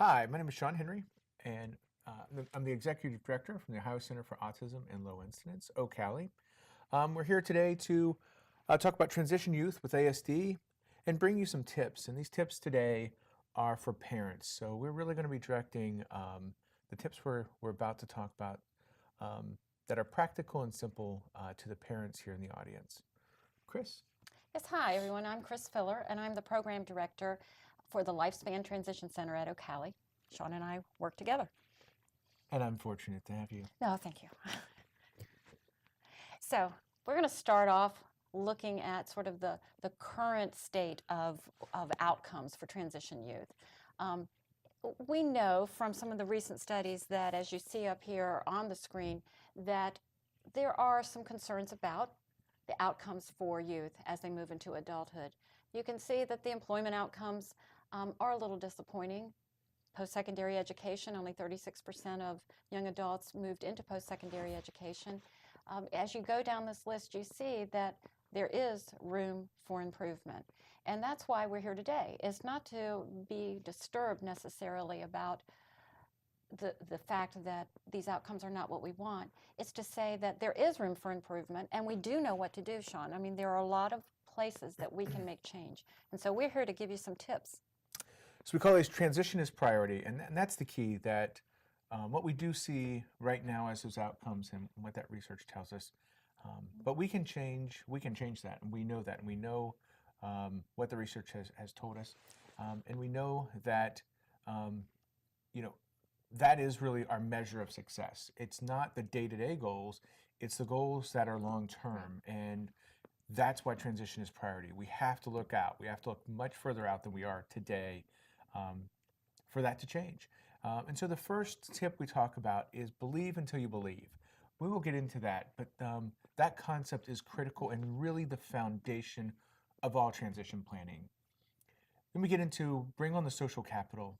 Hi, my name is Shawn Henry, and I'm the Executive Director from the Ohio Center for Autism and Low Incidence, OCALI. We're here today to talk about transition youth with ASD and bring you some tips. And these tips today are for parents. So we're really going to be directing the tips we're about to talk about that are practical and simple to the parents here in the audience. Chris? Yes, hi everyone. I'm Chris Filler, and I'm the program director for the Lifespan Transition Center at Ocali. Shawn and I work together. And I'm fortunate to have you. No, thank you. So we're going to start off looking at sort of the current state of outcomes for transition youth. We know from some of the recent studies that, as you see up here on the screen, that there are some concerns about the outcomes for youth as they move into adulthood. You can see that the employment outcomes are a little disappointing. Post-secondary education, only 36% of young adults moved into post-secondary education. As you go down this list, you see that there is room for improvement. And that's why we're here today, is not to be disturbed necessarily about the fact that these outcomes are not what we want. It's to say that there is room for improvement, and we do know what to do, Shawn. I mean, there are a lot of places that we can make change. And so we're here to give you some tips. So we call these transition as priority, and that's the key, that what we do see right now as those outcomes and what that research tells us, but we can change that, and we know that, and we know what the research has told us, and we know that that is really our measure of success. It's not the day-to-day goals, it's the goals that are long-term, and that's why transition is priority. We have to look out. We have to look much further out than we are today for that to change. And so the first tip we talk about is believe until you believe. We will get into that, but that concept is critical and really the foundation of all transition planning. Then we get into bring on the social capital.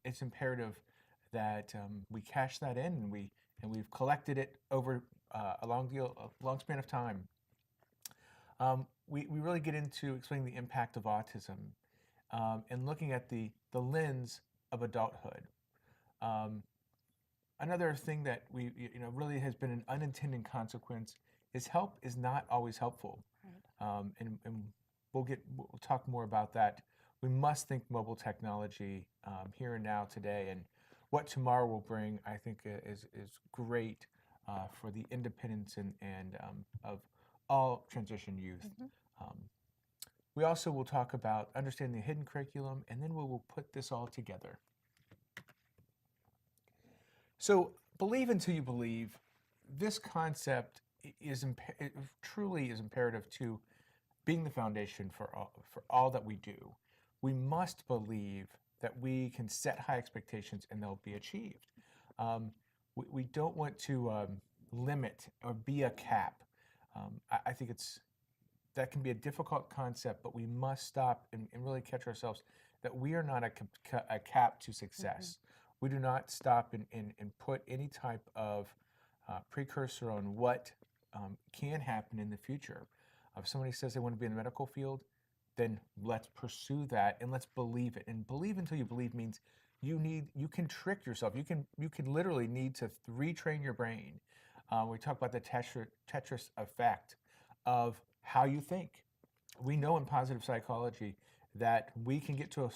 It's imperative that we cash that in, and we've collected it over a long span of time. We really get into explaining the impact of autism and looking at the lens of adulthood. Another thing that really has been an unintended consequence is help is not always helpful. Right. And we'll talk more about that. We must think mobile technology here and now today, and what tomorrow will bring, I think, is great for the independence and of all transition youth. Mm-hmm. We also will talk about understanding the hidden curriculum, and then we will put this all together. So believe until you believe. This concept truly is imperative to being the foundation for all that we do. We must believe that we can set high expectations and they'll be achieved. We don't want to limit or be a cap. I think that can be a difficult concept, but we must stop and really catch ourselves that we are not a cap to success. Mm-hmm. We do not stop and put any type of precursor on what can happen in the future. If somebody says they want to be in the medical field, then let's pursue that and let's believe it. And believe until you believe means you can trick yourself. You can literally need to retrain your brain. We talk about the Tetris effect of how you think. We know in positive psychology that we can get to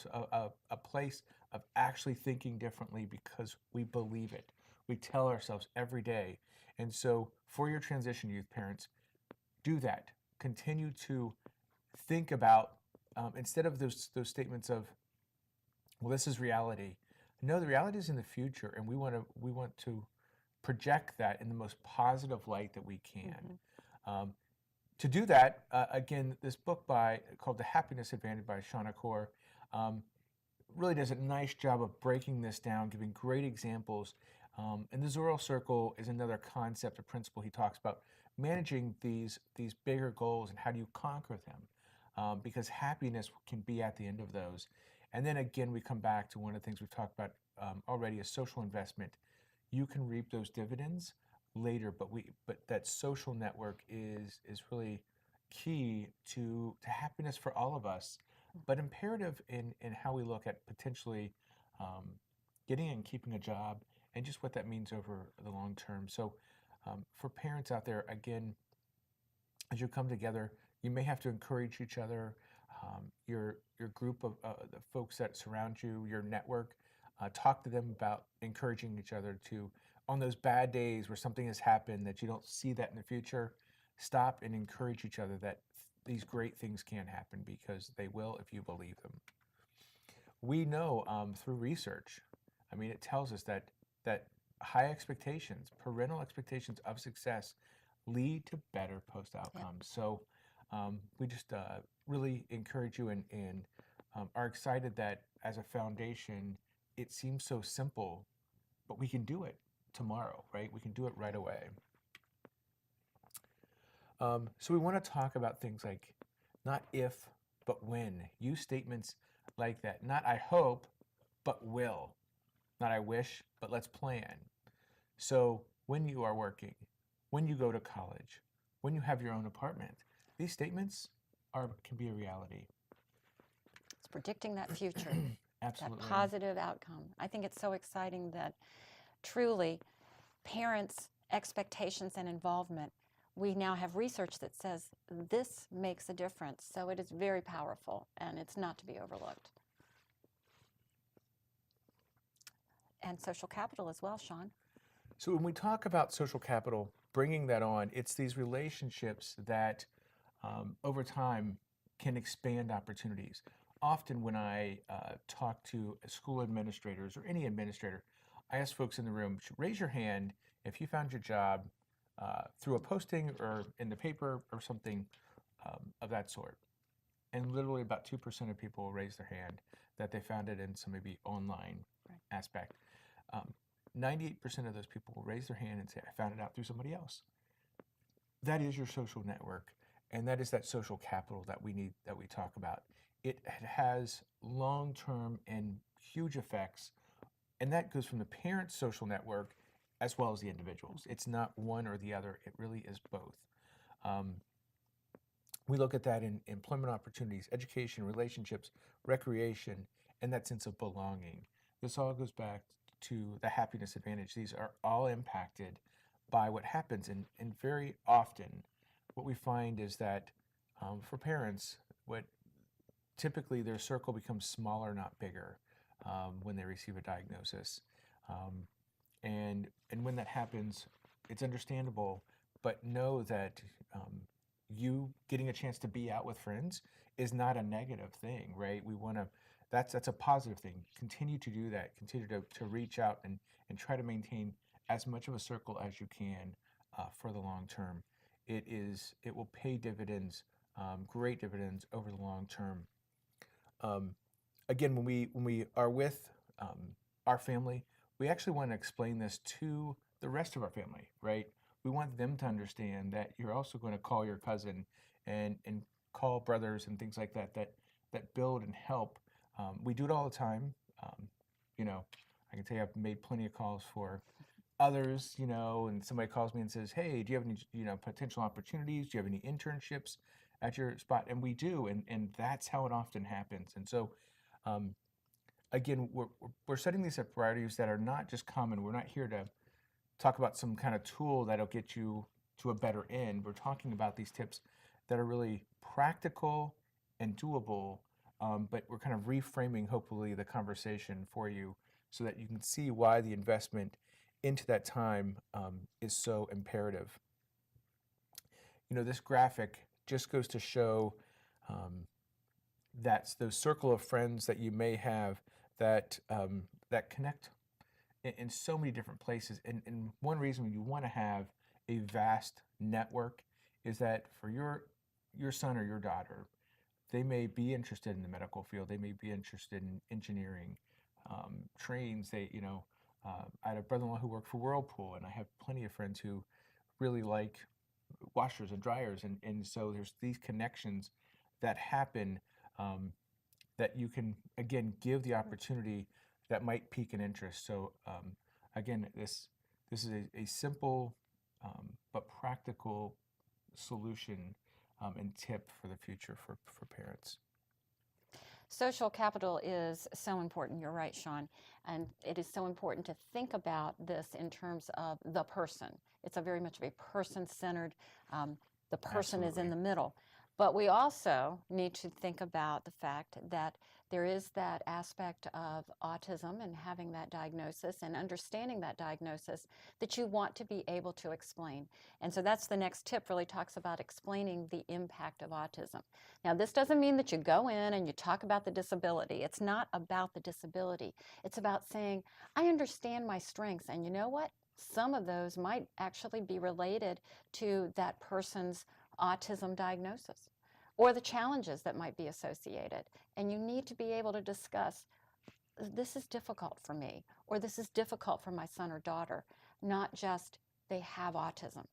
a place of actually thinking differently because we believe it. We tell ourselves every day. And so for your transition youth parents, do that. Continue to think about, instead of those statements of, well, this is reality. No, the reality is in the future, and we want to project that in the most positive light that we can. Mm-hmm. To do that, again, this book called The Happiness Advantage by Shawn really does a nice job of breaking this down, giving great examples. And the Zorro Circle is another concept or principle he talks about, managing these bigger goals and how do you conquer them, because happiness can be at the end of those. And then again, we come back to one of the things we've talked about already, is social investment. You can reap those dividends later, but that social network is really key to happiness for all of us, but imperative in how we look at potentially getting and keeping a job, and just what that means over the long term. So for parents out there, again, as you come together, you may have to encourage each other, your group of the folks that surround you, your network. Talk to them about encouraging each other to, on those bad days where something has happened that you don't see that in the future, stop and encourage each other that these great things can happen, because they will if you believe them. We know through research, I mean, it tells us that high expectations, parental expectations of success, lead to better post outcomes. So we just really encourage you and are excited that as a foundation, it seems so simple, but we can do it tomorrow, right? We can do it right away. So we want to talk about things like not if, but when. Use statements like that. Not I hope, but will. Not I wish, but let's plan. So when you are working, when you go to college, when you have your own apartment, these statements can be a reality. It's predicting that future, Absolutely. that positive outcome. I think it's so exciting that truly parents' expectations and involvement, we now have research that says this makes a difference. So it is very powerful, and it's not to be overlooked. And social capital as well, Shawn. So when we talk about social capital, bringing that on, it's these relationships that over time can expand opportunities. Often when I talk to school administrators or any administrator, I ask folks in the room, raise your hand if you found your job through a posting or in the paper or something of that sort. And literally about 2% of people will raise their hand that they found it in some maybe online aspect. 98% of those people will raise their hand and say, I found it out through somebody else. That is your social network, and that is that social capital that we need, that we talk about. It has long-term and huge effects, and that goes from the parent's social network as well as the individuals. It's not one or the other, it really is both. We look at that in employment opportunities, education, relationships, recreation, and that sense of belonging. This all goes back to the happiness advantage. These are all impacted by what happens, and very often what we find is that for parents, what typically their circle becomes smaller, not bigger, when they receive a diagnosis. And when that happens, it's understandable, but know that you getting a chance to be out with friends is not a negative thing, right? We want to, that's a positive thing. Continue to do that. Continue to reach out and try to maintain as much of a circle as you can for the long term. It will pay dividends, great dividends over the long term. Again, when we are with our family, we actually want to explain this to the rest of our family, right? We want them to understand that you're also going to call your cousin and call brothers and things like that build and help. We do it all the time. You know, I can tell you I've made plenty of calls for others, you know, and somebody calls me and says, hey, do you have any, you know, potential opportunities? Do you have any internships at your spot? And we do, and that's how it often happens. And so, again, we're setting these up priorities that are not just common. We're not here to talk about some kind of tool that'll get you to a better end. We're talking about these tips that are really practical and doable, but we're kind of reframing, hopefully, the conversation for you so that you can see why the investment into that time is so imperative. You know, this graphic just goes to show that's those circle of friends that you may have that that connect in so many different places. And one reason you want to have a vast network is that for your son or your daughter, they may be interested in the medical field. They may be interested in engineering, trains. I had a brother-in-law who worked for Whirlpool, and I have plenty of friends who really like washers and dryers. And so there's these connections that happen that you can, again, give the opportunity that might pique an interest. So again, this is a simple but practical solution and tip for the future for parents. Social capital is so important. You're right, Shawn. And it is so important to think about this in terms of the person. It's a very much of a person-centered, the person is in the middle. But we also need to think about the fact that there is that aspect of autism and having that diagnosis and understanding that diagnosis that you want to be able to explain. And so that's the next tip, really talks about explaining the impact of autism. Now, this doesn't mean that you go in and you talk about the disability. It's not about the disability. It's about saying, I understand my strengths, and you know what? Some of those might actually be related to that person's autism diagnosis or the challenges that might be associated. And you need to be able to discuss, this is difficult for me, or this is difficult for my son or daughter, not just they have autism.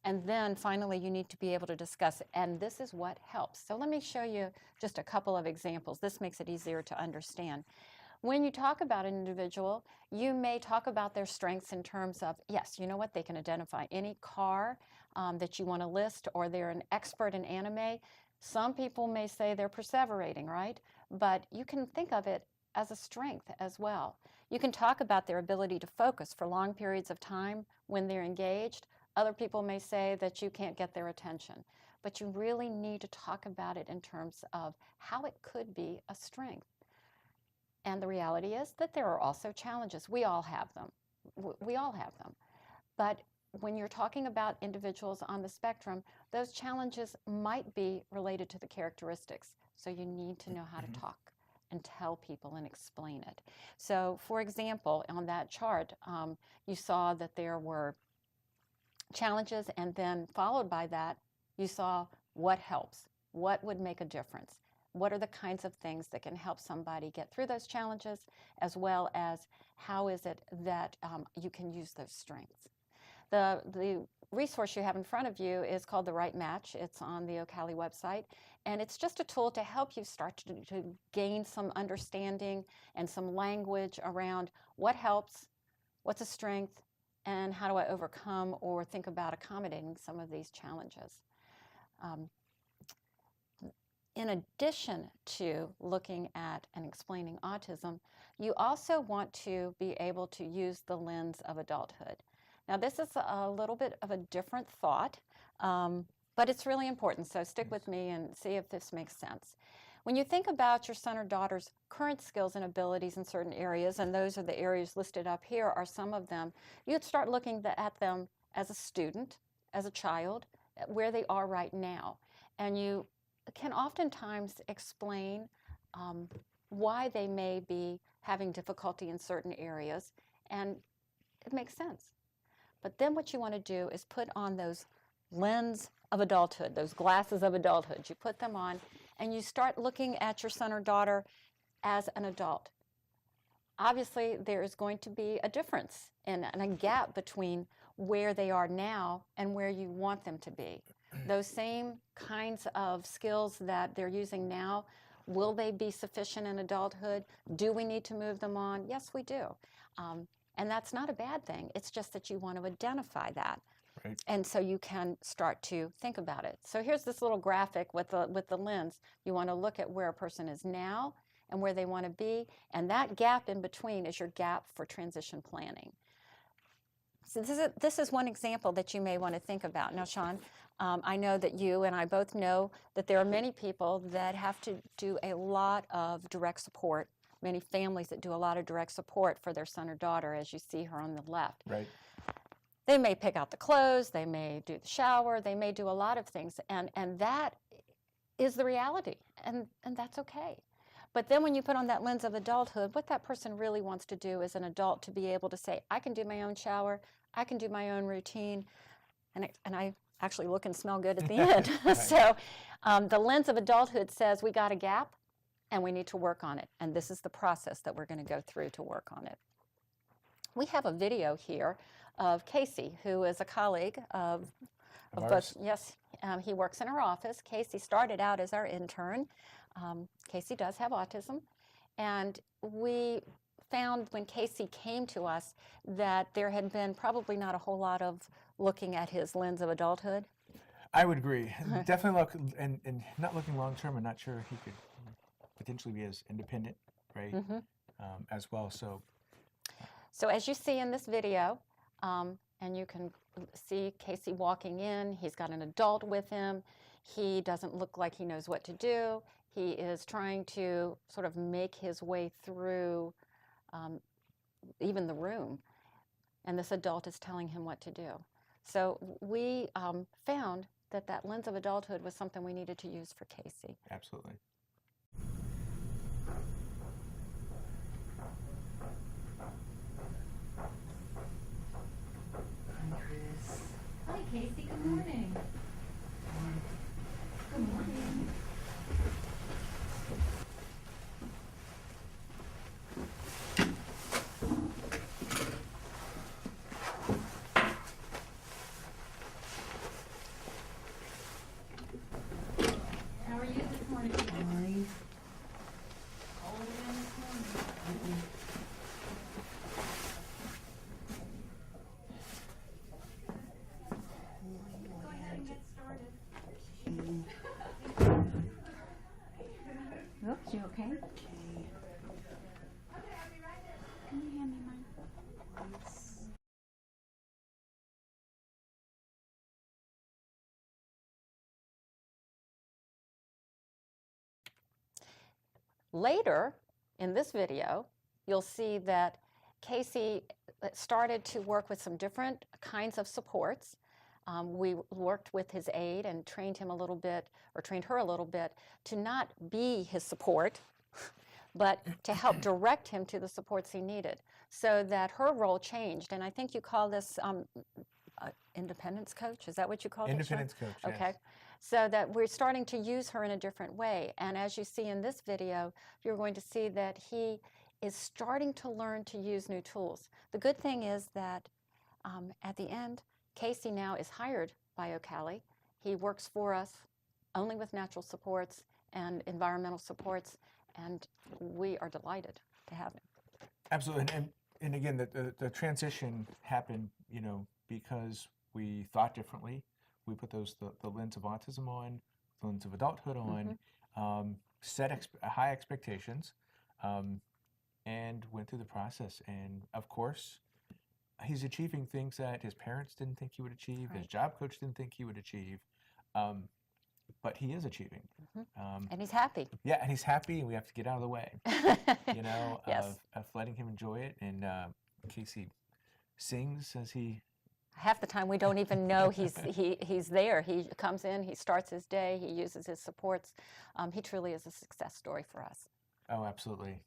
And then finally, you need to be able to discuss, and this is what helps. So let me show you just a couple of examples. This makes it easier to understand. When you talk about an individual, you may talk about their strengths in terms of, yes, you know what, they can identify any car that you want to list, or they're an expert in anime. Some people may say they're perseverating, right? But you can think of it as a strength as well. You can talk about their ability to focus for long periods of time when they're engaged. Other people may say that you can't get their attention. But you really need to talk about it in terms of how it could be a strength. And the reality is that there are also challenges. We all have them. We all have them. But when you're talking about individuals on the spectrum, those challenges might be related to the characteristics. So you need to know how to talk and tell people and explain it. So for example, on that chart, you saw that there were challenges, and then followed by that, you saw what helps, what would make a difference. What are the kinds of things that can help somebody get through those challenges, as well as how is it that you can use those strengths. The resource you have in front of you is called The Right Match. It's on the Ocali website, and it's just a tool to help you start to gain some understanding and some language around what helps, what's a strength, and how do I overcome or think about accommodating some of these challenges. In addition to looking at and explaining autism, you also want to be able to use the lens of adulthood. Now, this is a little bit of a different thought, but it's really important, so stick with me and see if this makes sense. When you think about your son or daughter's current skills and abilities in certain areas, and those are the areas listed up here are some of them, you'd start looking at them as a student, as a child, where they are right now. And you can oftentimes explain why they may be having difficulty in certain areas, and it makes sense. But then what you want to do is put on those lens of adulthood, those glasses of adulthood. You put them on, and you start looking at your son or daughter as an adult. Obviously, there is going to be a difference and a gap between where they are now and where you want them to be. Those same kinds of skills that they're using now, will they be sufficient in adulthood? Do we need to move them on? Yes, we do. And that's not a bad thing. It's just that you want to identify that. Right. And so you can start to think about it. So here's this little graphic with the lens. You want to look at where a person is now and where they want to be. And that gap in between is your gap for transition planning. So this is one example that you may want to think about. Now, Shawn, I know that you and I both know that there are many people that have to do a lot of direct support, many families that do a lot of direct support for their son or daughter, as you see her on the left. Right. They may pick out the clothes, they may do the shower, they may do a lot of things, and that is the reality, and that's okay. But then when you put on that lens of adulthood, what that person really wants to do as an adult to be able to say, I can do my own shower, I can do my own routine, and I actually look and smell good at the end. Right. So the lens of adulthood says we got a gap and we need to work on it, and this is the process that we're going to go through to work on it. We have a video here of Casey, who is a colleague of both. Yes, he works in our office. Casey started out as our intern. Casey does have autism, and we found when Casey came to us that there had been probably not a whole lot of looking at his lens of adulthood. I would agree. Definitely look, and not looking long term, I'm not sure he could potentially be as independent, right, as well. So So as you see in this video, and you can see Casey walking in, he's got an adult with him. He doesn't look like he knows what to do. He is trying to sort of make his way through even the room, and this adult is telling him what to do. So we found that that lens of adulthood was something we needed to use for Casey. absolutely. Hi, Casey. Good morning. Good morning. How are you this morning? Fine. Cold again this morning? Go ahead and get started. Oops, you okay? Can you hand me mine? Later in this video, you'll see that Casey started to work with some different kinds of supports. We worked with his aide and trained him a little bit, or trained her a little bit, to not be his support, but to help direct him to the supports he needed, so that her role changed. And I think you call this independence coach. Is that what you call it? Independence coach, yes. Okay. So that we're starting to use her in a different way. And as you see in this video, you're going to see that he is starting to learn to use new tools. The good thing is that at the end, Casey now is hired by Ocali. He works for us only with natural supports and environmental supports, and we are delighted to have him. Absolutely, and again, the transition happened, you know, because we thought differently. We put the lens of autism on, the lens of adulthood on, set high expectations, and went through the process. And of course, he's achieving things that his parents didn't think he would achieve, his job coach didn't think he would achieve, but he is achieving. And he's happy. Yeah, and he's happy, and we have to get out of the way, you know, Yes. of letting him enjoy it. And Casey sings as he. Half the time we don't even know he's there. He comes in, he starts his day, he uses his supports. He truly is a success story for us. Oh, absolutely.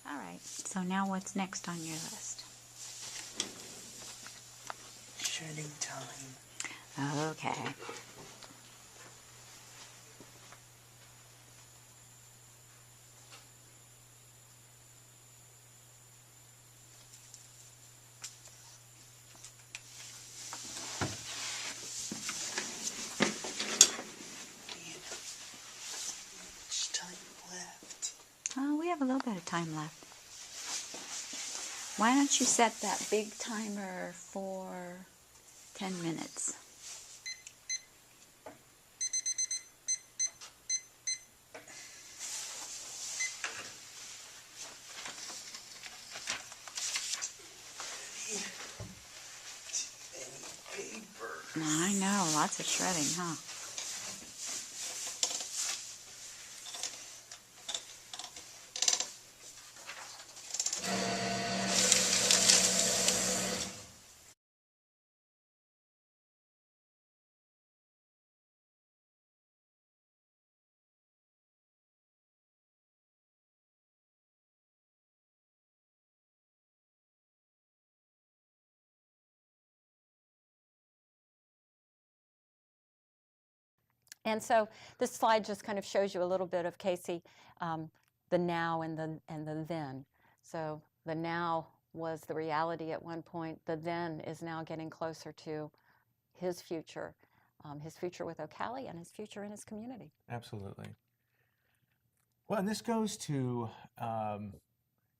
All right, so now what's next on your list? Shedding time. Okay. Much time left. Oh, we have a little bit of time left. Why don't you set that big timer for 10 minutes? Too many paper. I know, lots of shredding, huh? And so this slide just kind of shows you a little bit of Casey, the now and the then. So the now was the reality at one point. The then is now getting closer to his future with Ocali and his future in his community. Absolutely. Well, and this goes to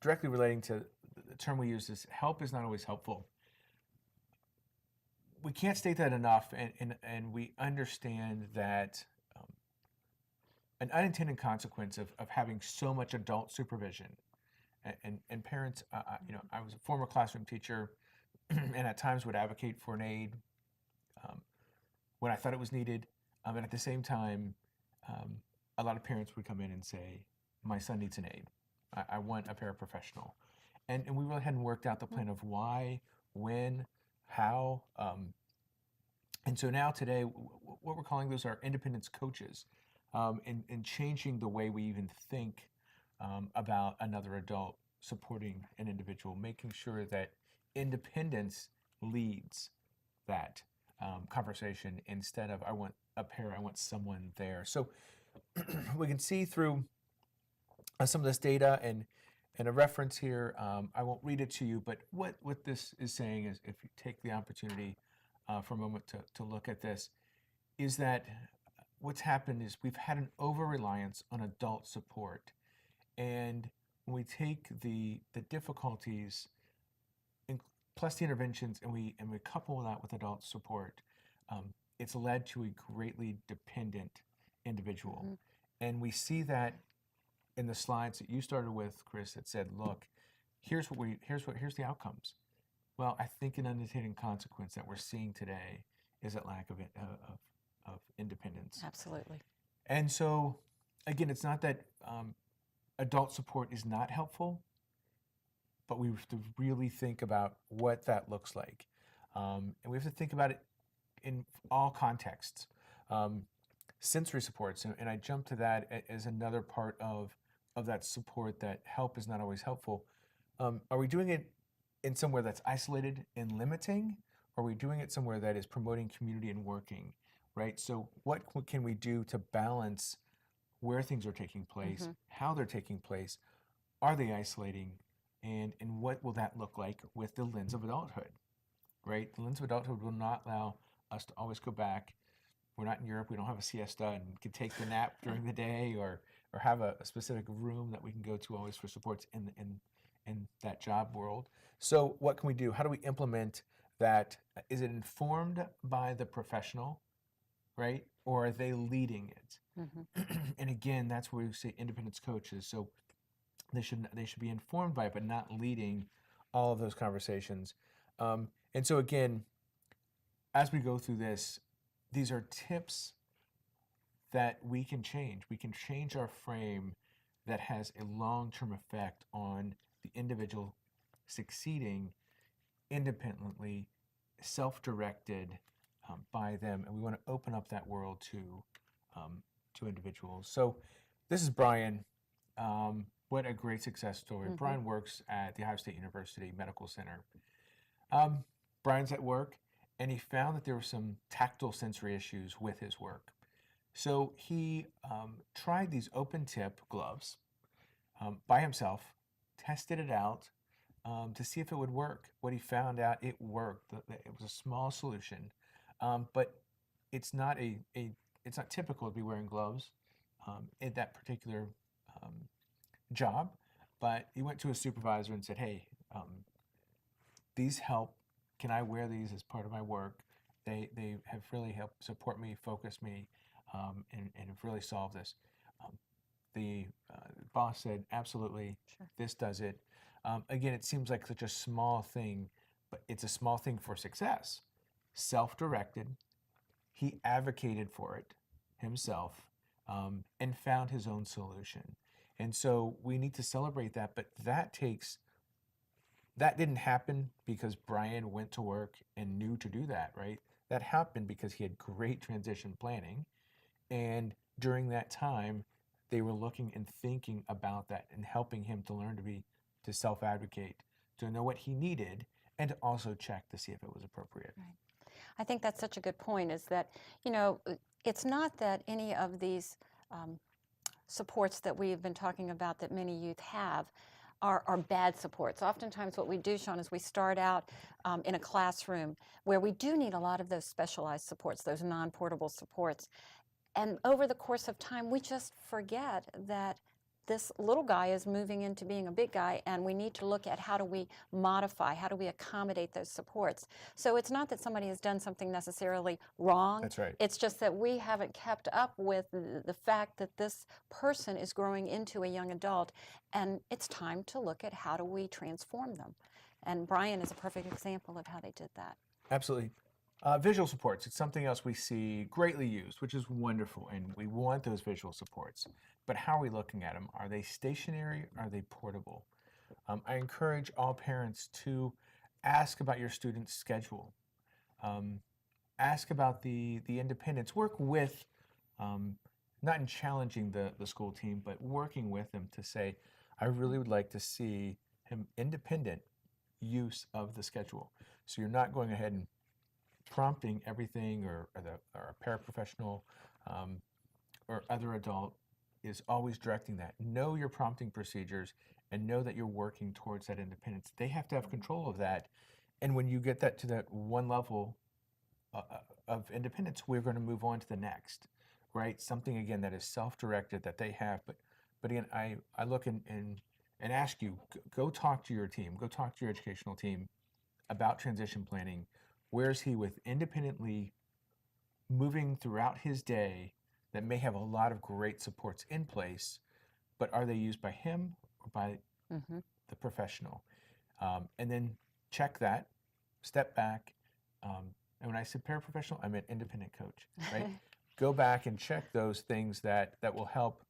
directly relating to the term we use is help is not always helpful. We can't state that enough, and we understand that an unintended consequence of having so much adult supervision and parents, I was a former classroom teacher and at times would advocate for an aid when I thought it was needed. And at the same time, a lot of parents would come in and say, my son needs an aid. I want a paraprofessional. And we really hadn't worked out the plan of why, when, how. And so now today, what we're calling those are independence coaches, and changing the way we even think about another adult supporting an individual, making sure that independence leads that conversation instead of I want a pair, I want someone there. So we can see through some of this data and a reference here. I won't read it to you, but what this is saying is, if you take the opportunity for a moment to look at this, is that what's happened is we've had an over-reliance on adult support. And when we take the difficulties plus the interventions and we couple that with adult support, it's led to a greatly dependent individual. Mm-hmm. And we see that in the slides that you started with, Chris, that said, look, here's the outcomes. Well, I think an unintended consequence that we're seeing today is that lack of independence. Absolutely. And so, again, it's not that adult support is not helpful, but we have to really think about what that looks like. And we have to think about it in all contexts. Sensory supports, and I jump to that as another part of that support, that help is not always helpful. Are we doing it in somewhere that's isolated and limiting? Or are we doing it somewhere that is promoting community and working, right? So what can we do to balance where things are taking place, mm-hmm. how they're taking place? Are they isolating? And what will that look like with the lens of adulthood, right? The lens of adulthood will not allow us to always go back. We're not in Europe. We don't have a siesta and can take the nap during the day, or have a specific room that we can go to always for supports in that job world. So what can we do? How do we implement that? Is it informed by the professional, right? Or are they leading it? Mm-hmm. And again, that's where we say independence coaches. So they should be informed by it, but not leading all of those conversations. And so again, as we go through this, these are tips that we can change. We can change our frame that has a long-term effect on the individual succeeding independently, self-directed by them. And we want to open up that world to individuals. So this is Brian. What a great success story. Mm-hmm. Brian works at the Ohio State University Medical Center. Brian's at work, and he found that there were some tactile sensory issues with his work. So he tried these open tip gloves by himself, tested it out to see if it would work. What he found out, it worked. It was a small solution, but it's not it's not typical to be wearing gloves in that particular job. But he went to his supervisor and said, hey, these help. Can I wear these as part of my work? They have really helped support me, focus me, and have really solved this. The boss said, absolutely, sure. This does it. Again, it seems like such a small thing, but it's a small thing for success. Self-directed, he advocated for it himself and found his own solution. And so we need to celebrate that, but that didn't happen because Brian went to work and knew to do that, right? That happened because he had great transition planning. And during that time, they were looking and thinking about that and helping him to learn to self-advocate, to know what he needed, and to also check to see if it was appropriate. Right. I think that's such a good point, is that, it's not that any of these supports that we've been talking about that many youth have are bad supports. Oftentimes what we do, Shawn, is we start out in a classroom where we do need a lot of those specialized supports, those non-portable supports. And over the course of time, we just forget that this little guy is moving into being a big guy, and we need to look at how do we modify, how do we accommodate those supports. So it's not that somebody has done something necessarily wrong. That's right. It's just that we haven't kept up with the fact that this person is growing into a young adult, and it's time to look at how do we transform them. And Brian is a perfect example of how they did that. Absolutely. Visual supports, it's something else we see greatly used, which is wonderful, and we want those visual supports. But how are we looking at them? Are they stationary? Are they portable? I encourage all parents to ask about your student's schedule. Ask about the independence. Work with, not in challenging the school team, but working with them to say, I really would like to see him independent use of the schedule. So you're not going ahead and prompting everything, or a paraprofessional or other adult is always directing that. Know your prompting procedures and know that you're working towards that independence. They have to have control of that. And when you get that to that one level of independence, we're going to move on to the next, right? Something, again, that is self-directed that they have. But again, I look and ask you, go talk to your team, go talk to your educational team about transition planning. Where's he with independently moving throughout his day that may have a lot of great supports in place, but are they used by him or by the professional? And then check that, step back. And when I said paraprofessional, I meant independent coach, right? Go back and check those things that will help,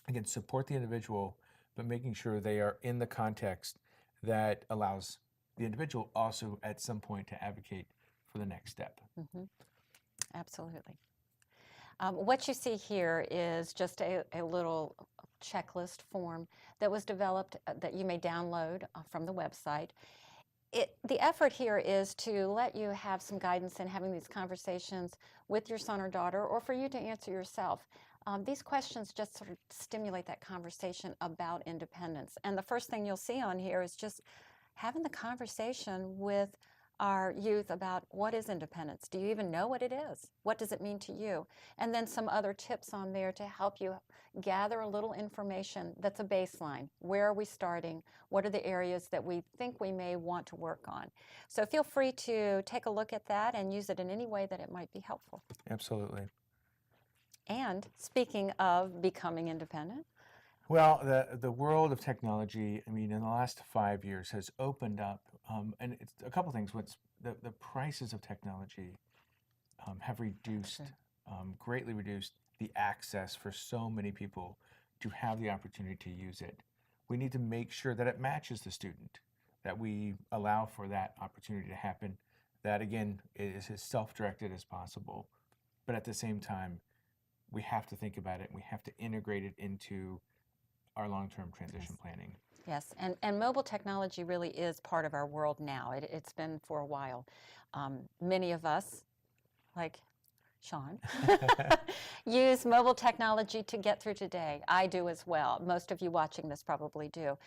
again, support the individual, but making sure they are in the context that allows the individual also at some point to advocate for the next step. Absolutely. What you see here is just a little checklist form that was developed that you may download from the website. The effort here is to let you have some guidance in having these conversations with your son or daughter, or for you to answer yourself. These questions just sort of stimulate that conversation about independence. And the first thing you'll see on here is just having the conversation with our youth about what is independence. Do you even know what it is? What does it mean to you? And then some other tips on there to help you gather a little information that's a baseline. Where are we starting? What are the areas that we think we may want to work on? So feel free to take a look at that and use it in any way that it might be helpful. Absolutely. And speaking of becoming independent, well, the world of technology, I mean, in the last 5 years has opened up, and it's a couple things. What's the prices of technology have reduced, greatly reduced the access for so many people to have the opportunity to use it. We need to make sure that it matches the student, that we allow for that opportunity to happen, that again is as self-directed as possible, but at the same time, we have to think about it, and we have to integrate it into our long-term transition planning. Yes, and mobile technology really is part of our world now. It's been for a while. Many of us, like Shawn, use mobile technology to get through today. I do as well. Most of you watching this probably do.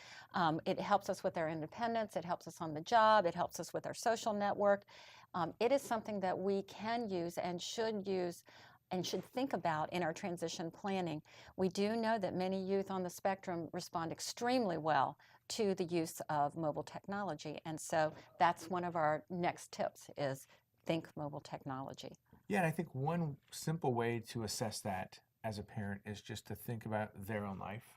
It helps us with our independence. It helps us on the job. It helps us with our social network. It is something that we can use and should think about in our transition planning. We do know that many youth on the spectrum respond extremely well to the use of mobile technology, and so that's one of our next tips is think mobile technology. Yeah, and I think one simple way to assess that as a parent is just to think about their own life,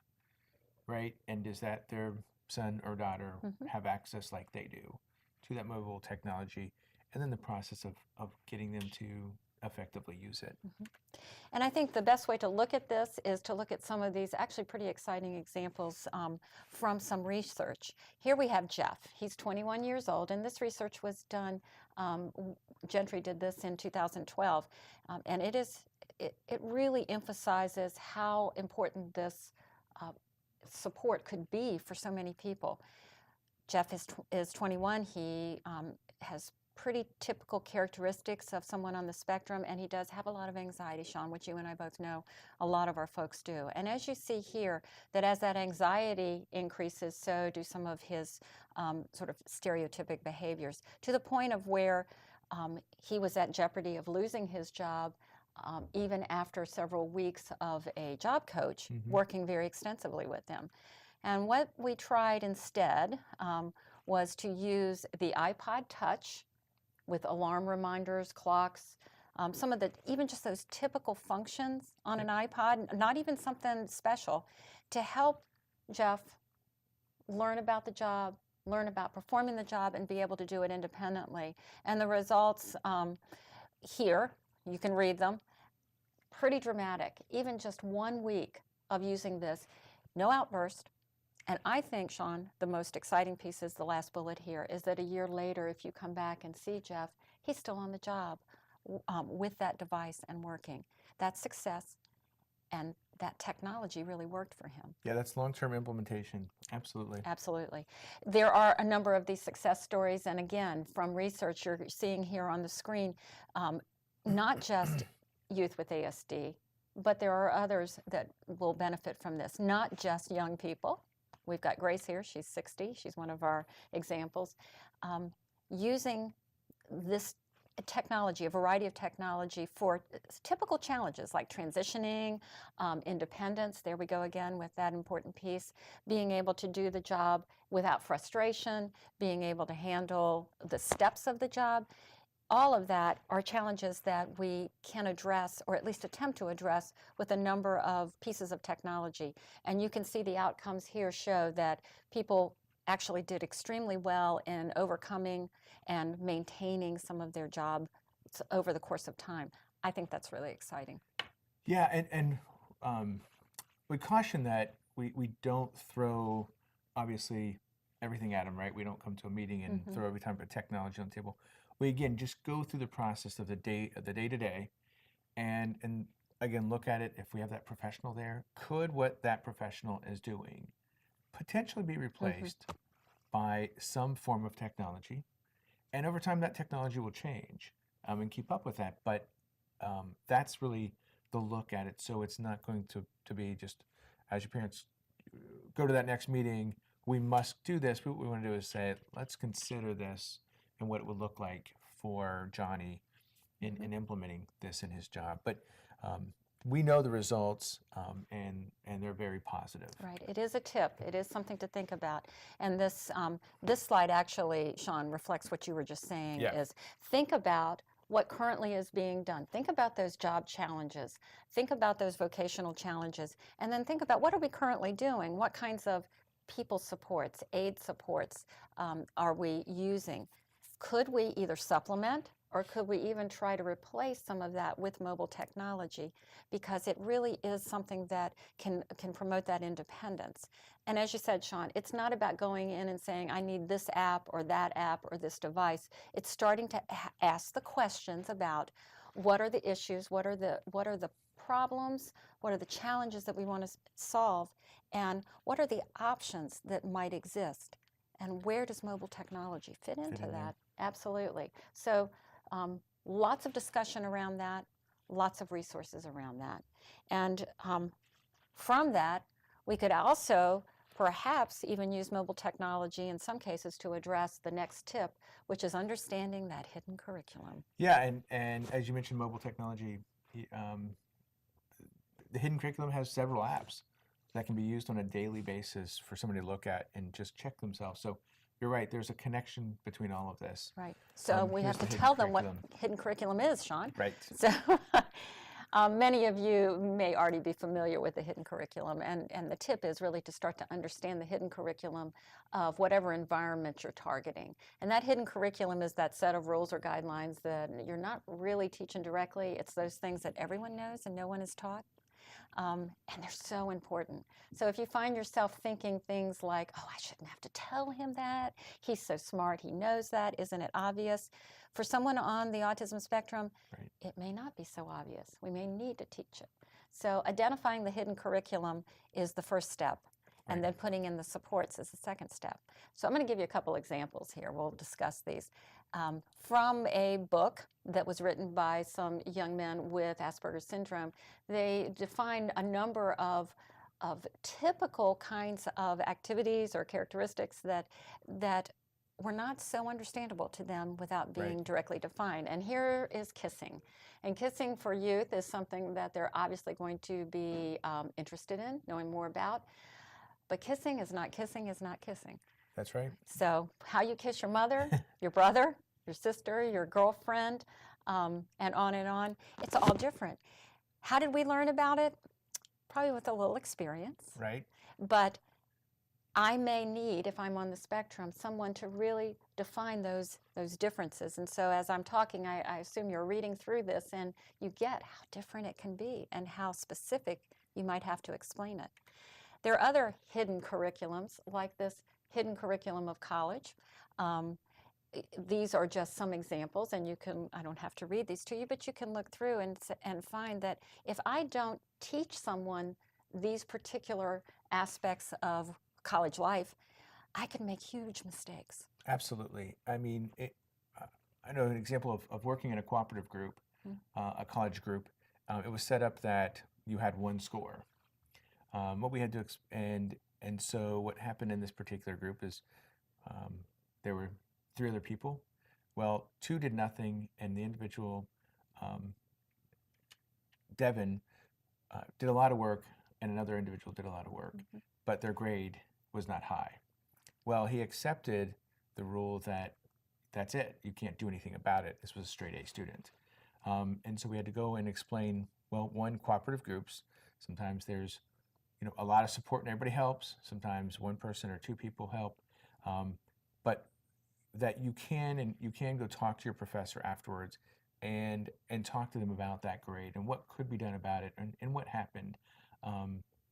right? And does that their son or daughter have access like they do to that mobile technology? And then the process of getting them to effectively use it. And I think the best way to look at this is to look at some of these actually pretty exciting examples from some research. Here we have Jeff. He's 21 years old, and this research was done, Gentry did this in 2012, and it really emphasizes how important this support could be for so many people. Jeff is 21. He has pretty typical characteristics of someone on the spectrum, and he does have a lot of anxiety, Shawn, which you and I both know a lot of our folks do. And as you see here, that as that anxiety increases, so do some of his sort of stereotypic behaviors, to the point of where he was at jeopardy of losing his job even after several weeks of a job coach working very extensively with him. And what we tried instead was to use the iPod Touch with alarm reminders, clocks, some of the, even just those typical functions on an iPod, not even something special, to help Jeff learn about the job, learn about performing the job, and be able to do it independently. And the results here, you can read them, pretty dramatic. Even just 1 week of using this, no outburst. And I think, Shawn, the most exciting piece is the last bullet here, is that a year later, if you come back and see Jeff, he's still on the job with that device and working. That's success, and that technology really worked for him. Yeah, that's long-term implementation. Absolutely. Absolutely. There are a number of these success stories, and again, from research you're seeing here on the screen, not just youth with ASD, but there are others that will benefit from this, not just young people. We've got Grace here, she's 60, she's one of our examples. Using this technology, a variety of technology for typical challenges like transitioning, independence, there we go again with that important piece, being able to do the job without frustration, being able to handle the steps of the job. All of that are challenges that we can address, or at least attempt to address, with a number of pieces of technology. And you can see the outcomes here show that people actually did extremely well in overcoming and maintaining some of their job over the course of time. I think that's really exciting. Yeah, and we caution that we don't throw, obviously, everything at them, right? We don't come to a meeting and throw every time of technology on the table. We, again, just go through the process of the day-to-day, and again, look at it. If we have that professional there, could what that professional is doing potentially be replaced by some form of technology? And over time, that technology will change and keep up with that. But that's really the look at it. So it's not going to be just, as your parents go to that next meeting, we must do this. What we want to do is say, let's consider this and what it would look like for Johnny in implementing this in his job. But we know the results, and they're very positive. Right. It is a tip. It is something to think about. And this this slide actually, Shawn, reflects what you were just saying. Yeah. Is think about what currently is being done. Think about those job challenges. Think about those vocational challenges. And then think about what are we currently doing? What kinds of people supports, aid supports are we using? Could we either supplement, or could we even try to replace some of that with mobile technology? Because it really is something that can promote that independence. And as you said, Shawn, it's not about going in and saying, I need this app or this device. It's starting to ask the questions about what are the issues, what are the problems, what are the challenges that we want to solve, and what are the options that might exist, and where does mobile technology fit into that? Absolutely. So lots of discussion around that, lots of resources around that. And from that, we could also perhaps even use mobile technology in some cases to address the next tip, which is understanding that hidden curriculum. Yeah, and as you mentioned, mobile technology, the hidden curriculum has several apps that can be used on a daily basis for somebody to look at and just check themselves. So you're right, there's a connection between all of this. Right. So we have to tell them what hidden curriculum is, Shawn. Right. So many of you may already be familiar with the hidden curriculum, and the tip is really to start to understand the hidden curriculum of whatever environment you're targeting. And that hidden curriculum is that set of rules or guidelines that you're not really teaching directly. It's those things that everyone knows and no one is taught. And they're so important. So if you find yourself thinking things like, oh, I shouldn't have to tell him that, he's so smart, he knows that, isn't it obvious? For someone on the autism spectrum, Right. It may not be so obvious. We may need to teach it. So identifying the hidden curriculum is the first step, and then putting in the supports is the second step. So I'm going to give you a couple examples here. We'll discuss these. from a book that was written by some young men with Asperger's syndrome. They defined a number of typical kinds of activities or characteristics that were not so understandable to them without being Right. directly defined. And here is kissing. And kissing for youth is something that they're obviously going to be interested in, knowing more about. But kissing is not kissing is not kissing. That's right. So how you kiss your mother, your brother, your sister, your girlfriend, and on, it's all different. How did we learn about it? Probably with a little experience. Right. But I may need, if I'm on the spectrum, someone to really define those differences. And so as I'm talking, I assume you're reading through this and you get how different it can be and how specific you might have to explain it. There are other hidden curriculums, like this hidden curriculum of college. These are just some examples, and you can, I don't have to read these to you, but you can look through and find that if I don't teach someone these particular aspects of college life, I can make huge mistakes. Absolutely. I mean, I know an example of working in a cooperative group, a college group. It was set up that you had one score. What we had to, and so what happened in this particular group is there were 3 other people. Well, 2 did nothing, and the individual, Devin, did a lot of work, and another individual did a lot of work, but their grade was not high. Well, he accepted the rule that that's it. You can't do anything about it. This was a straight A student. And so we had to go and explain, well, one, cooperative groups, sometimes there's a lot of support and everybody helps. Sometimes 1 person or 2 people help. But that you can go talk to your professor afterwards and talk to them about that grade and what could be done about it and what happened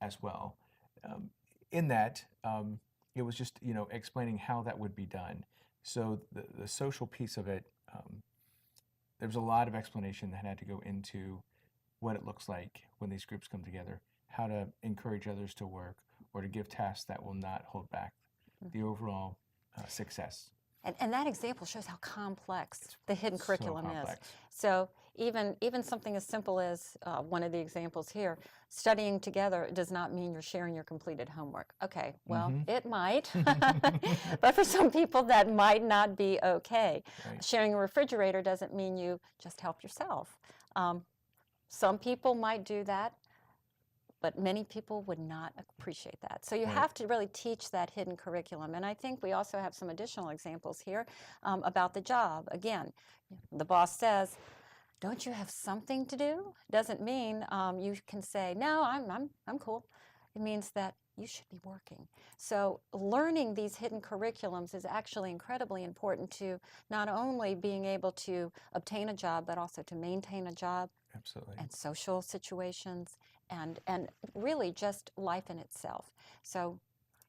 as well. In that, it was just explaining how that would be done. So the social piece of it, there was a lot of explanation that had to go into what it looks like when these groups come together, how to encourage others to work or to give tasks that will not hold back the overall success. And that example shows how complex the hidden curriculum is. complex. So even something as simple as one of the examples here, studying together does not mean you're sharing your completed homework. Okay, well, it might, but for some people that might not be okay. Right. Sharing a refrigerator doesn't mean you just help yourself. Some people might do that, but many people would not appreciate that. So you Right. have to really teach that hidden curriculum. And I think we also have some additional examples here about the job. Again, the boss says, don't you have something to do? Doesn't mean you can say, no, I'm cool. It means that you should be working. So learning these hidden curriculums is actually incredibly important to not only being able to obtain a job, but also to maintain a job. Absolutely. And social situations and really just life in itself. So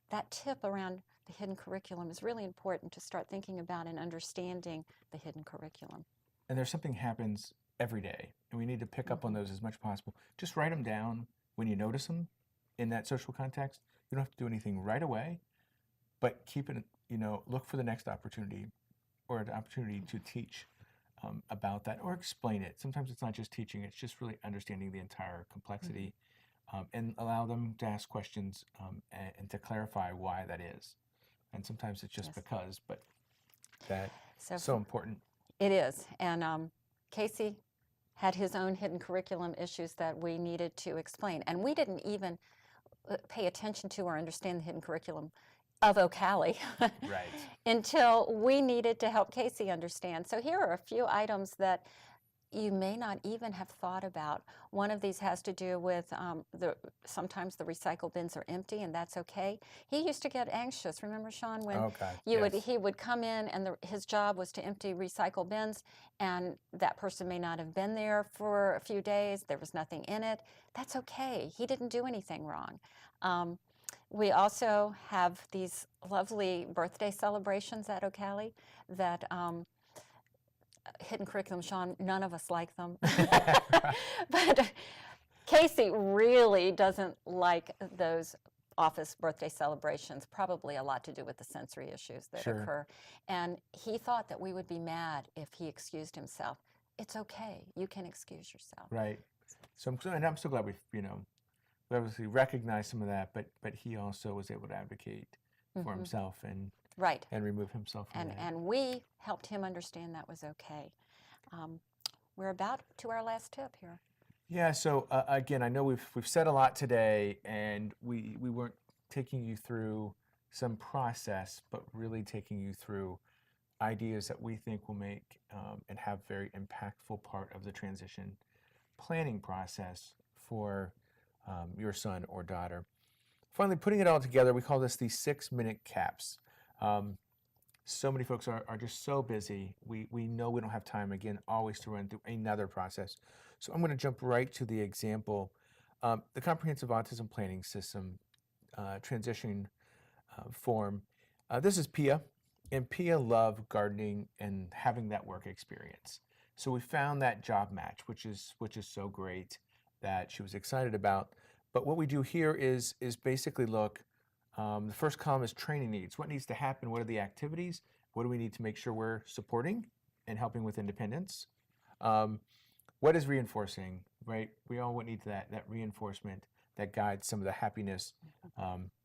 that tip around the hidden curriculum is really important to start thinking about and understanding the hidden curriculum. And there's something happens every day, and we need to pick up on those as much as possible. Just write them down when you notice them in that social context. You don't have to do anything right away, but keep it, look for the next opportunity or an opportunity to teach about that or explain it. Sometimes it's not just teaching, it's just really understanding the entire complexity and allow them to ask questions and to clarify why that is. And sometimes it's just because, but that's so important. It is. And Casey had his own hidden curriculum issues that we needed to explain. And we didn't even pay attention to or understand the hidden curriculum of Ocali Right. until we needed to help Casey understand. So here are a few items that you may not even have thought about. One of these has to do with sometimes the recycle bins are empty, and that's okay. He used to get anxious. Remember, Shawn, when he would come in and his job was to empty recycle bins, and that person may not have been there for a few days. There was nothing in it. That's okay. He didn't do anything wrong. We also have these lovely birthday celebrations at Ocali that hidden curriculum, Shawn, none of us like them. But Casey really doesn't like those office birthday celebrations, probably a lot to do with the sensory issues that Sure. occur. And he thought that we would be mad if he excused himself. It's okay. You can excuse yourself. Right. So I'm so glad we obviously recognized some of that, but he also was able to advocate for himself and Right. remove himself from that. And we helped him understand that was okay. We're about to our last tip here. Yeah. So again, I know we've said a lot today, and we weren't taking you through some process, but really taking you through ideas that we think will make and have very impactful part of the transition planning process for your son or daughter. Finally, putting it all together, we call this the 6-minute caps. So many folks are just so busy. We know we don't have time, again, always to run through another process. So I'm going to jump right to the example. The Comprehensive Autism Planning System transition form. This is Pia, and Pia loved gardening and having that work experience. So we found that job match, which is so great that she was excited about. But what we do here is basically look. The first column is training needs. What needs to happen? What are the activities? What do we need to make sure we're supporting and helping with independence? What is reinforcing, right? We all need that reinforcement that guides some of the happiness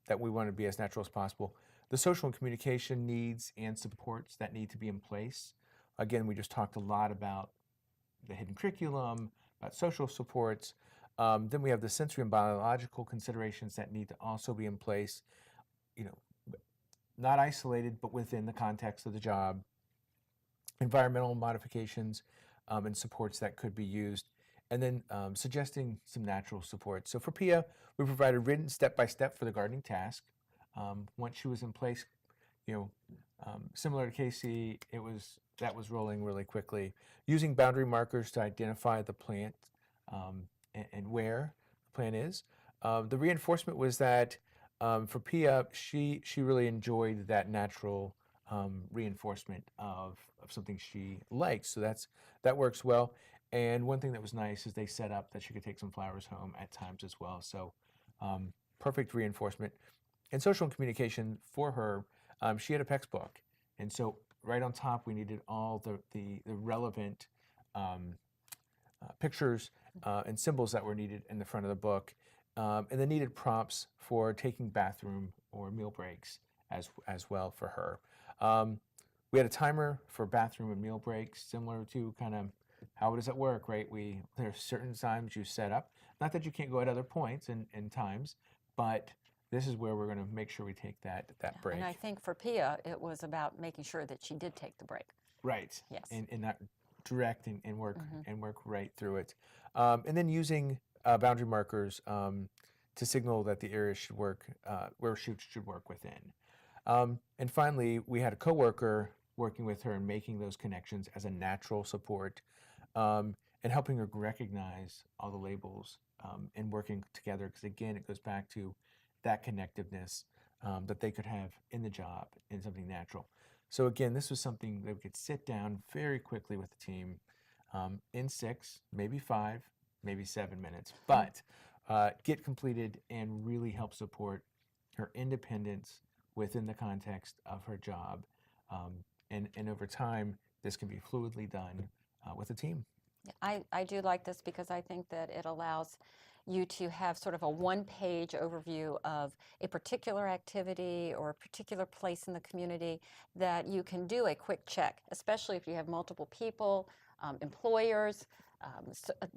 that we want to be as natural as possible. The social and communication needs and supports that need to be in place. Again, we just talked a lot about the hidden curriculum, about social supports. Then we have the sensory and biological considerations that need to also be in place, not isolated, but within the context of the job. Environmental modifications and supports that could be used. And then suggesting some natural support. So for Pia, we provided written step-by-step for the gardening task. Once she was in place, similar to Casey, that was rolling really quickly. Using boundary markers to identify the plant and where the plant is. The reinforcement was that for Pia, she really enjoyed that natural reinforcement of something she likes. So that works well. And one thing that was nice is they set up that she could take some flowers home at times as well. So perfect reinforcement. And social and communication for her, she had a PECS book. And so right on top, we needed all the relevant pictures and symbols that were needed in the front of the book. And then needed prompts for taking bathroom or meal breaks as well for her. We had a timer for bathroom and meal breaks, similar to kind of how does it work, right? There are certain times you set up. Not that you can't go at other points and times, but this is where we're going to make sure we take that break. And I think for Pia, it was about making sure that she did take the break. Right. Yes. And not direct and work right through it. And then using boundary markers to signal that the area should work, where she should work within. And finally, we had a coworker working with her and making those connections as a natural support and helping her recognize all the labels and working together. Because again, it goes back to that connectiveness that they could have in the job in something natural. So again, this was something that we could sit down very quickly with the team in 6, maybe 5, maybe 7 minutes, but get completed and really help support her independence within the context of her job. And over time, this can be fluidly done with a team. I do like this because I think that it allows you to have sort of a one-page overview of a particular activity or a particular place in the community that you can do a quick check, especially if you have multiple people, employers,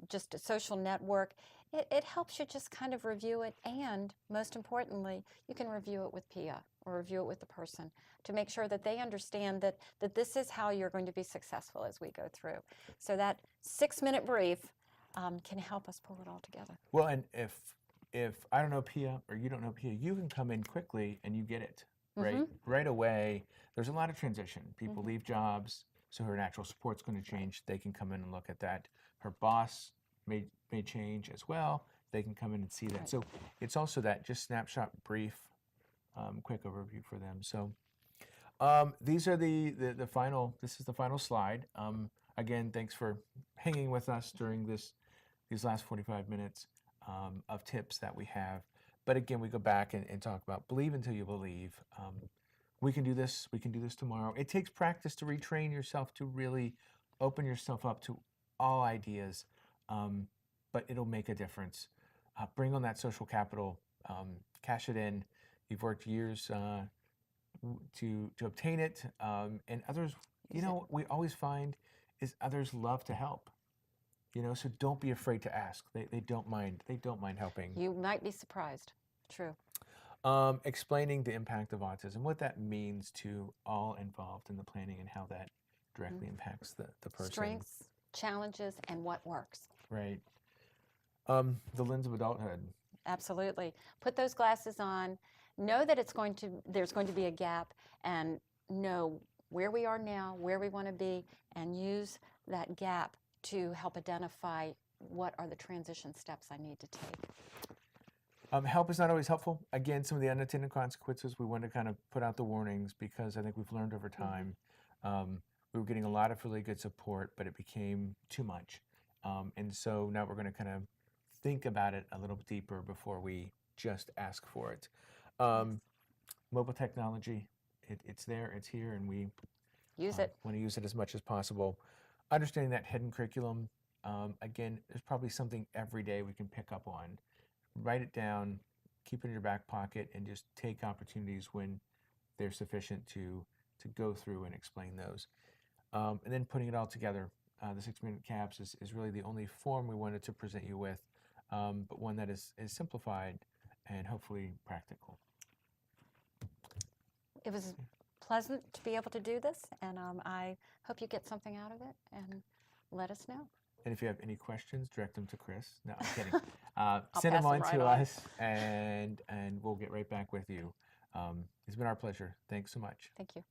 just a social network. It helps you just kind of review it, and most importantly, you can review it with Pia or review it with the person to make sure that they understand that this is how you're going to be successful as we go through. So that 6-minute brief can help us pull it all together. Well, and if I don't know Pia or you don't know Pia, you can come in quickly and you get it right away. There's a lot of transition. People leave jobs, so her natural support's going to change. They can come in and look at that. Her boss may change as well. They can come in and see that. Right. So it's also that just snapshot brief, quick overview for them. So these are the final. This is the final slide. Again, thanks for hanging with us during these last 45 minutes of tips that we have. But again, we go back and talk about believe until you believe. We can do this. We can do this tomorrow. It takes practice to retrain yourself to really open yourself up to all ideas, but it'll make a difference. Bring on that social capital, cash it in. You've worked years to obtain it, and others. You know, what we always find is others love to help. You know, so don't be afraid to ask. They don't mind. They don't mind helping. You might be surprised. True. Explaining the impact of autism, what that means to all involved in the planning, and how that directly impacts the person. Strengths, challenges, and what works. Right. The lens of adulthood. Absolutely. Put those glasses on. Know that there's going to be a gap, and know where we are now, where we want to be, and use that gap to help identify what are the transition steps I need to take. Help is not always helpful. Again, some of the unintended consequences, we want to kind of put out the warnings, because I think we've learned over time. We were getting a lot of really good support, but it became too much. And so now we're going to kind of think about it a little deeper before we just ask for it. Mobile technology, it's there, it's here, and we Use it. want to use it as much as possible. Understanding that hidden curriculum, again, there's probably something every day we can pick up on. Write it down, keep it in your back pocket, and just take opportunities when they're sufficient to go through and explain those. And then putting it all together. The 6-minute caps is really the only form we wanted to present you with, but one that is simplified and hopefully practical. It was pleasant to be able to do this, and I hope you get something out of it, and let us know. And if you have any questions, direct them to Chris. No, I'm kidding. Send pass them them on right to on. us, and we'll get right back with you. It's been our pleasure. Thanks so much. Thank you.